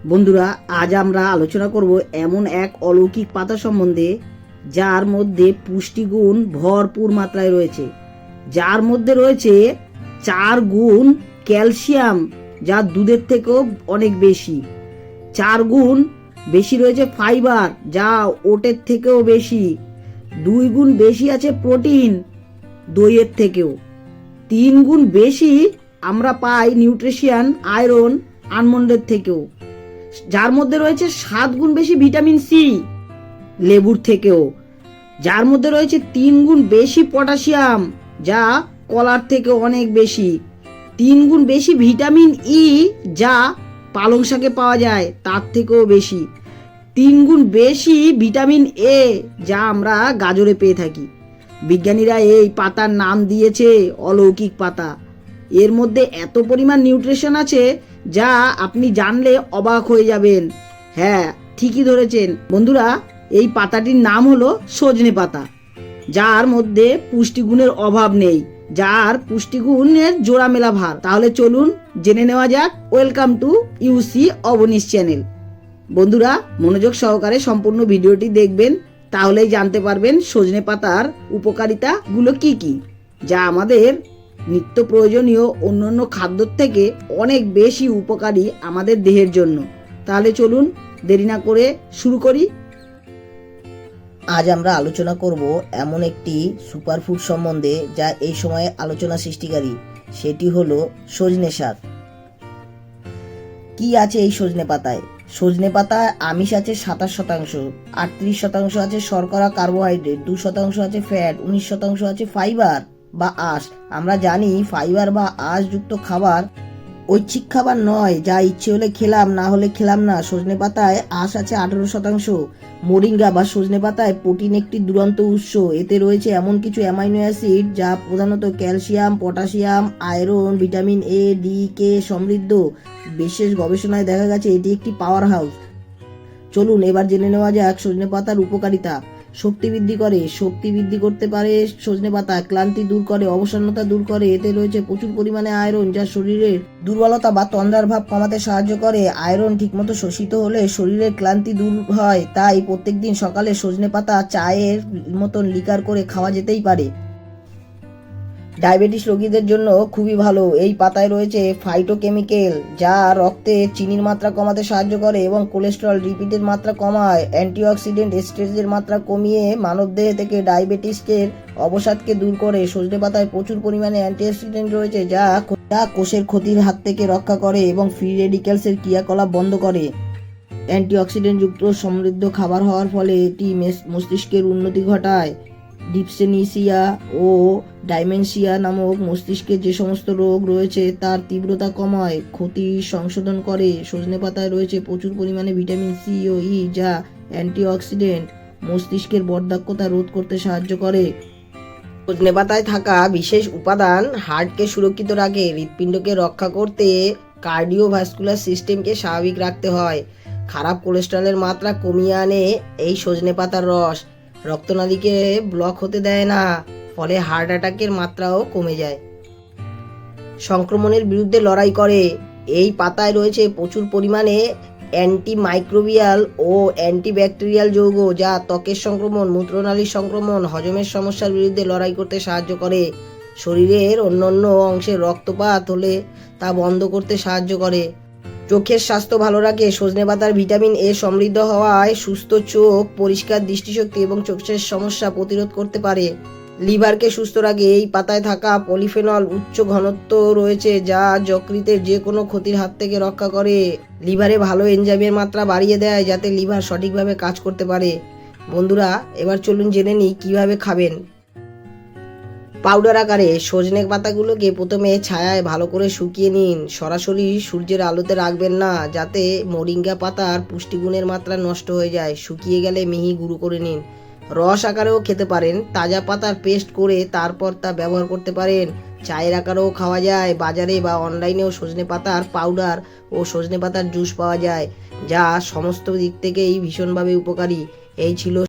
বন্ধুরা, আজ আমরা আলোচনা করব এমন এক অলৌকিক পাতা সম্বন্ধে যার মধ্যে পুষ্টিগুণ ভরপুর মাত্রায় রয়েছে। যার মধ্যে রয়েছে 4 গুণ ক্যালসিয়াম, যা দুধের থেকেও অনেক বেশি। 4 গুণ বেশি রয়েছে ফাইবার, যা ওটের থেকেও বেশি। 2 গুণ বেশি আছে প্রোটিন, দইয়ের থেকেও। 3 গুণ বেশি আমরা পাই নিউট্রিশন আয়রন আলমন্ডের থেকেও। যার মধ্যে রয়েছে 7 গুণ বেশি ভিটামিন সি, লেবুর থেকেও। যার মধ্যে রয়েছে 3 গুণ বেশি পটাশিয়াম, যা কলার থেকেও অনেক বেশি। 3 গুণ বেশি ভিটামিন ই, যা পালং শাকে পাওয়া যায় তার থেকেও বেশি। 3 গুণ বেশি ভিটামিন এ, যা আমরা গাজরে পেয়ে থাকি। বিজ্ঞানীরা এই পাতার নাম দিয়েছে অলৌকিক পাতা। এর মধ্যে এত পরিমাণ নিউট্রিশন আছে যা আপনি জানলে অবাক হয়ে যাবেন। হ্যাঁ, ঠিকই ধরেছেন বন্ধুরা, এই পাতাটির নাম হলো সজনে পাতা, যার মধ্যে পুষ্টিগুণের অভাব নেই, যার পুষ্টিগুণের জোড়া মেলা ভার। তাহলে চলুন জেনে নেওয়া যাক। Welcome to UC Abanish channel. বন্ধুরা, মনোযোগ সহকারে সম্পূর্ণ ভিডিওটি দেখবেন, তাহলেই জানতে পারবেন সজনে পাতার উপকারিতা গুলো কি কি, যা আমাদের নিত্য প্রয়োজনীয় অন্যান্য খাদ্যর থেকে অনেক বেশি উপকারী আমাদের দেহের জন্য। তাহলে চলুন দেরি না করে শুরু করি। আজ আমরা আলোচনা করব এমন একটি সুপারফুড সম্বন্ধে যা এই সময়ে আলোচনা সৃষ্টিকারী, সেটি হলো সজনে শাক। কি আছে এই সজনে পাতায়? সজনে পাতায় আমিষ আছে 27%, 38% আছে শর্করা কার্বোহাইড্রেট, 2% আছে ফ্যাট, 19% আছে ফাইবার বা আঁশ। আমরা জানি ফাইবার বা আঁশ যুক্ত খাবার ঐচ্ছিক খাবার নয়, যা ইচ্ছে হলে খেলাম, না হলে খেলাম না। সজনে পাতায় আঁশ আছে 18%। মোরিঙ্গা বা সজনে পাতায় প্রোটিন একটি দুরন্ত উৎস। এতে রয়েছে এমন কিছু অ্যামাইনো অ্যাসিড যা প্রধানত calcium, potassium, iron, vitamin A, D, K সমৃদ্ধ। বিশেষ গবেষণায় দেখা গেছে এটি একটি পাওয়ার হাউস। চলুন এবার জেনে নেওয়া যাক সজনে পাতার উপকারিতা। শক্তি বৃদ্ধি করে, শক্তি বৃদ্ধি করতে পারে সজনে পাতা। ক্লান্তি দূর করে, অবসন্নতা দূর করে। এতে রয়েছে প্রচুর পরিমাণে আয়রন, যা শরীরের দুর্বলতা বা তন্দ্রার ভাব কমাতে সাহায্য করে। আয়রন ঠিকমতো শোষিত হলে শরীরের ক্লান্তি দূর হয়। তাই প্রত্যেকদিন সকালে সজনে পাতা চায়ের মতন লিকার করে খাওয়া যেতেই পারে। ডায়াবেটিস রোগীদের জন্য খুবই ভালো। এই পাতায় রয়েছে ফাইটোকেমিক্যাল, যা রক্তে চিনির মাত্রা কমাতে সাহায্য করে এবং কোলেস্টেরল লিপিডের মাত্রা কমায়। অ্যান্টিঅক্সিডেন্ট স্ট্রেসের মাত্রা কমিয়ে মানবদেহ থেকে ডায়াবেটিসের অবসাদকে দূর করে। সজনে পাতায় প্রচুর পরিমাণে অ্যান্টিঅক্সিডেন্ট রয়েছে, যা কোষের ক্ষতির হাত থেকে রক্ষা করে এবং ফ্রি রেডিক্যালসের ক্রিয়াকলাপ বন্ধ করে। অ্যান্টিঅক্সিডেন্ট যুক্ত সমৃদ্ধ খাবার হওয়ার ফলে এটি মস্তিষ্কের উন্নতি ঘটায়। ডিপসেনিসিয়া ও ডাইমেনশিয়া নামক মস্তিষ্কের যে সমস্ত রোগ রয়েছে তার তীব্রতা কমায়, ক্ষতি সংশোধন করে। সজনে পাতায় রয়েছে প্রচুর পরিমাণে ভিটামিন সি ও ই, যা অ্যান্টিঅক্সিডেন্ট মস্তিষ্কের বর্ধকতা রোধ করতে সাহায্য করে। সজনে পাতায় থাকা বিশেষ উপাদান হার্টকে সুরক্ষিত রাখে, হৃৎপিণ্ডকে রক্ষা করতে, কার্ডিওভাস্কুলার সিস্টেমকে স্বাভাবিক রাখতে হয়। খারাপ কোলেস্টেরলের মাত্রা কমিয়ে আনে এই সজনে পাতার রস। রক্তনালীকে ব্লক হতে দেয় না, ফলে হার্ট অ্যাটাকের মাত্রাও কমে যায়। সংক্রমণের বিরুদ্ধে লড়াই করে। এই পাতায় রয়েছে প্রচুর পরিমাণে অ্যান্টিমাইক্রোবিয়াল ও অ্যান্টিব্যাকটেরিয়াল যৌগ, যা ত্বকের সংক্রমণ, মূত্রনালীর সংক্রমণ, হজমের সমস্যার বিরুদ্ধে লড়াই করতে সাহায্য করে। শরীরের অন্যান্য অংশে রক্তপাত হলে তা বন্ধ করতে সাহায্য করে। চোখের স্বাস্থ্য ভালো রাখে। সজনে পাতার ভিটামিন এ সমৃদ্ধ হওয়ায় সুস্থ চোখ, পরিষ্কার দৃষ্টিশক্তি এবং চোখের সমস্যা প্রতিরোধ করতে পারে। লিভারকে সুস্থ রাখে। এই পাতায় থাকা পলিফেনল উচ্চ ঘনত্ব রয়েছে, যা যকৃতের যে কোনো ক্ষতির হাত থেকে রক্ষা করে। লিভারে ভালো এনজাইমের মাত্রা বাড়িয়ে দেয়, যাতে লিভার সঠিকভাবে কাজ করতে পারে। বন্ধুরা, এবার চলুন জেনে নিই কিভাবে খাবেন। পাউডার আকারে সজনে পাতাগুলোকে প্রথমে ছায়ায় ভালো করে শুকিয়ে নিন। সরাসরি সূর্যের আলোতে রাখবেন না, যাতে মোরিঙ্গা পাতার পুষ্টিগুণের মাত্রা নষ্ট হয়ে যায়। শুকিয়ে গেলে মিহি গুঁড়ো করে নিন। রস আকারেও খেতে পারেন, তাজা পাতার পেস্ট করে তারপর তা ব্যবহার করতে পারেন। চায়ের আকারেও খাওয়া যায়। বাজারে বা অনলাইনেও সজনে পাতার পাউডার ও সজনে পাতার জুস পাওয়া যায়, যা সমস্ত দিক থেকেই ভীষণভাবে উপকারী। এই ছিল